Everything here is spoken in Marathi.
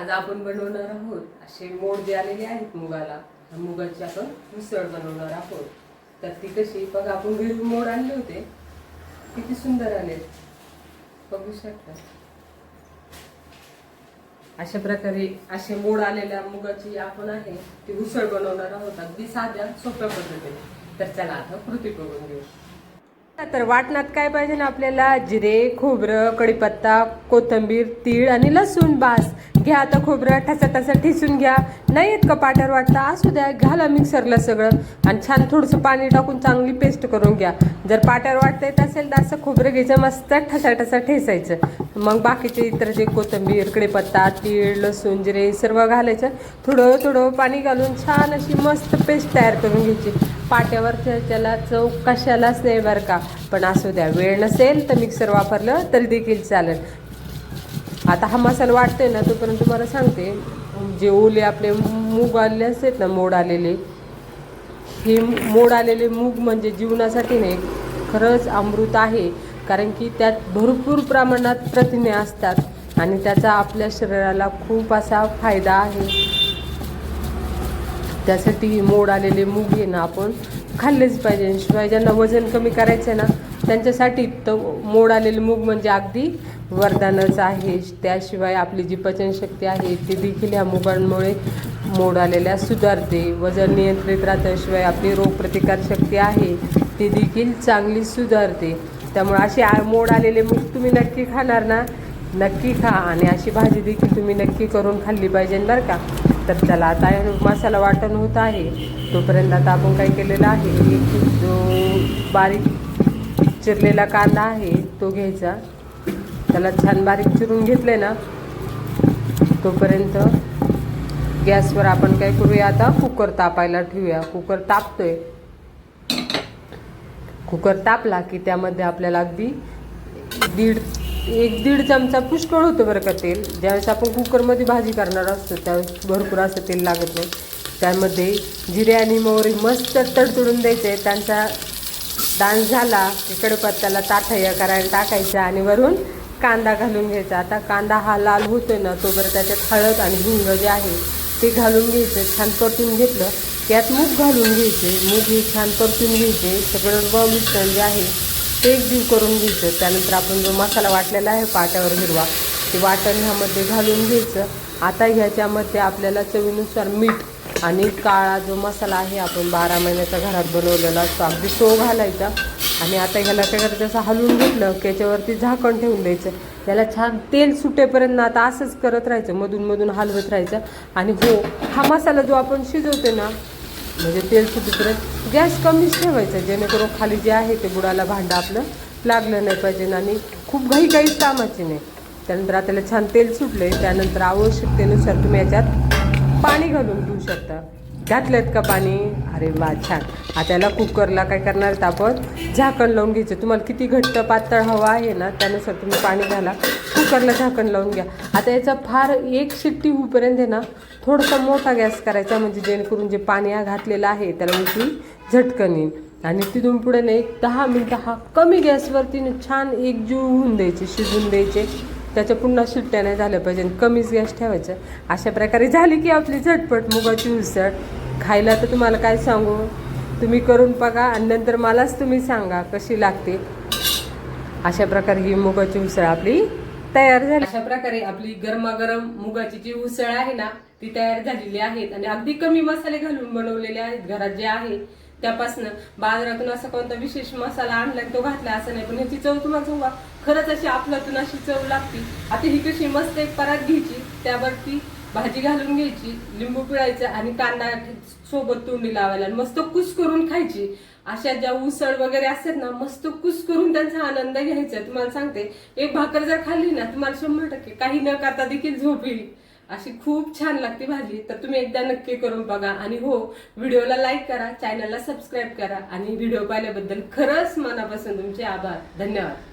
आज आपण बनवणार आहोत असे मोड जे आलेले आहेत मुगाला, मुगाची आपण मिसळ बनवणार आहोत. तर ती कशी बघा, आपण घरी मोड आणले होते, किती सुंदर आले, बघू शकता. अशा प्रकारे असे मोड आलेल्या मुगाची आपण आहे ती उसळ बनवणार आहोत, अगदी साध्या सोप्या पद्धतीने. तर चला आता कृती करून घेऊ. तर वाटणात काय पाहिजे ना आपल्याला, जिरे, खोबरं, कढीपत्ता, कोथिंबीर, तीळ आणि लसूण. बास घ्या. आता खोबरं ठसा ठसा ठेचून घ्या. नाही येत का पाट्यावर वाटता, असू द्या, घाला मिक्सरला सगळं आणि छान थोडंसं पाणी टाकून चांगली पेस्ट करून घ्या. जर पाट्यावर वाटता येत असेल तर असं खोबरं घ्यायचं, मस्त ठसा ठसा ठेचायचं. मग बाकीचे इतर जे कोथिंबीर, कढीपत्ता, तीळ, लसूण, जिरे सर्व घालायचं. थोडं थोडं पाणी घालून छान अशी मस्त पेस्ट तयार करून घ्यायची. पाट्यावर त्याला चव कशालाच नाही बरं का, पण असू द्या, वेळ नसेल तर मिक्सर वापरलं तरी देखील चालेल. आता हा मसाला वाटतोय ना, तोपर्यंत तुम्हाला सांगते, जे ओले आपले मूग आलेले असतात ना, मोड आलेले, हे मोड आलेले मूग म्हणजे जीवनासाठी नाही खरंच अमृत आहे. कारण की त्यात भरपूर प्रमाणात प्रथिने असतात आणि त्याचा आपल्या शरीराला खूप असा फायदा आहे. त्यासाठी मोड आलेले मूग हे ना आपण खाल्लेच पाहिजे. शिवाय ज्यांना वजन कमी करायचं आहे ना, त्यांच्यासाठी तर मोड आलेले मूग म्हणजे अगदी वरदानच आहे. त्याशिवाय आपली जी पचनशक्ती आहे ती देखील ह्या मुगांमुळे मोड आलेल्या सुधारते. वजन नियंत्रित राहतं. शिवाय आपली रोगप्रतिकारशक्ती आहे ती देखील चांगली सुधारते. त्यामुळे अशी मोड आलेले मूग तुम्ही नक्की खाणार ना, नक्की खा. आणि अशी भाजी देखील तुम्ही नक्की करून खाल्ली पाहिजे बरं का. तर चला आता मसाला वाटण होत आहे, तोपर्यंत आता आपण काय केलेलं आहे, जो बारीक चिरलेला कांदा आहे तो घ्यायचा. त्याला छान बारीक चिरून घेतले ना, तोपर्यंत गॅसवर आपण काय करूया, आता कुकर तापायला ठेवूया. कुकर तापतोय. कुकर तापला की त्यामध्ये आपल्याला अगदी एक दीड चमचा पुष्कळ होतं बरं का तेल. ज्यावेळेस आपण कुकरमध्ये भाजी करणार असतो त्यावेळेस भरपूर असं तेल लागत नाही. त्यामध्ये जिरे आणि मोहरी मस्त तडतडून द्यायचे. त्यांचा डान्स झाला की कढीपत्त्याला ताठया करायला टाकायचा आणि वरून कांदा घालून घ्यायचा. आता कांदा हा लाल होतोय ना, तोपर्यंत त्याच्यात हळद आणि हिंग जे आहे ते घालून घ्यायचं. छान परतून घेतलं त्यात मूग घालून घ्यायचे. मूग हे छान परतून घ्यायचे. सगळं मिश्रण जे आहे ते एक जीव करून घ्यायचं. त्यानंतर आपण जो मसाला वाटलेला आहे पाट्यावर हिरवा, ते वाटण ह्यामध्ये घालून घ्यायचं. आता ह्याच्यामध्ये आपल्याला चवीनुसार मीठ आणि काळा जो मसाला आहे आपण 12 महिन्याच्या घरात बनवलेला असतो अगदी तो घालायचा. आणि आता ह्याला काय करायचं, असं हलवून घेतलं की याच्यावरती झाकण ठेवून द्यायचं. त्याला छान तेल सुटेपर्यंत आता असंच करत राहायचं, मधून मधून हलवत राहायचं. आणि हो, हा मसाला जो आपण शिजवतो ना, म्हणजे तेल सुटेपर्यंत गॅस कमीच ठेवायचा, जेणेकरून खाली जे आहे ते बुडाला भांडं आपलं लागलं नाही पाहिजे आणि खूप काहीच कामाचे नाही. त्यानंतर आता त्याला छान तेल सुटले. त्यानंतर आवश्यकतेनुसार तुम्ही याच्यात पाणी घालून घेऊ शकता. घातलेत का पाणी? अरे वा, छान. आता याला कुकरला काय करणार आहेत आपण, झाकण लावून घ्यायचं. तुम्हाला किती घट्ट पातळ हवा आहे ना त्यानुसार तुम्ही पाणी घाला. कुकरला झाकण लावून घ्या. आता याचा फार एक शिट्टी होईपर्यंत आहे ना थोडासा मोठा गॅस करायचा, म्हणजे जेणेकरून जे पाणी घातलेलं आहे त्याला मी झटकन येईल. आणि तिथून पुढे नाही 10 मिनटं हा कमी गॅसवरती छान एकजीव होऊन द्यायचे, शिजून द्यायचे. त्याच्या पुन्हा शिट्ट्या नाही झाल्या पाहिजे, कमीच गॅस ठेवायचं. अशा प्रकारे झाली की आपली झटपट मुगाची उसळ. खायला तर तुम्हाला काय सांगू, तुम्ही करून बघा आणि नंतर मलाच तुम्ही सांगा कशी लागते. अशा प्रकारे ही मुगाची उसळ आपली तयार झाली. अशा प्रकारे आपली गरमागरम मुगाची जी उसळ आहे ना ती तयार झालेली आहे. आणि अगदी कमी मसाले घालून बनवलेले आहेत घरात जे आहे त्यापासून. बाजारातून असा कोणता विशेष मसाला आणला तो घातला असं नाही, पण ह्याची चव तुम्हाला सांगा खरंच अशी आपल्यातून अशी चव लागते. आता ही कशी मस्त एक परात घ्यायची, त्यावरती भाजी घालून घ्यायची, लिंबू पिळायचं आणि कांदा सोबत तोंडी लावायला आणि मस्त कुस करून खायची. अशा ज्या उसळ वगैरे असतात ना, मस्त कुस करून त्यांचा आनंद घ्यायचा. तुम्हाला सांगते, एक भाकर जर खाल्ली ना तुम्हाला 100% काही न करता देखील झोप येईल. अशी खूप छान लागते भाजी. तर तुम्ही एकदा नक्की करून बघा. आणि हो, व्हिडिओला लाईक करा, चॅनलला सबस्क्राईब करा. आणि व्हिडिओ पाहिल्याबद्दल खरंच मनापासून तुमचे आभार. धन्यवाद.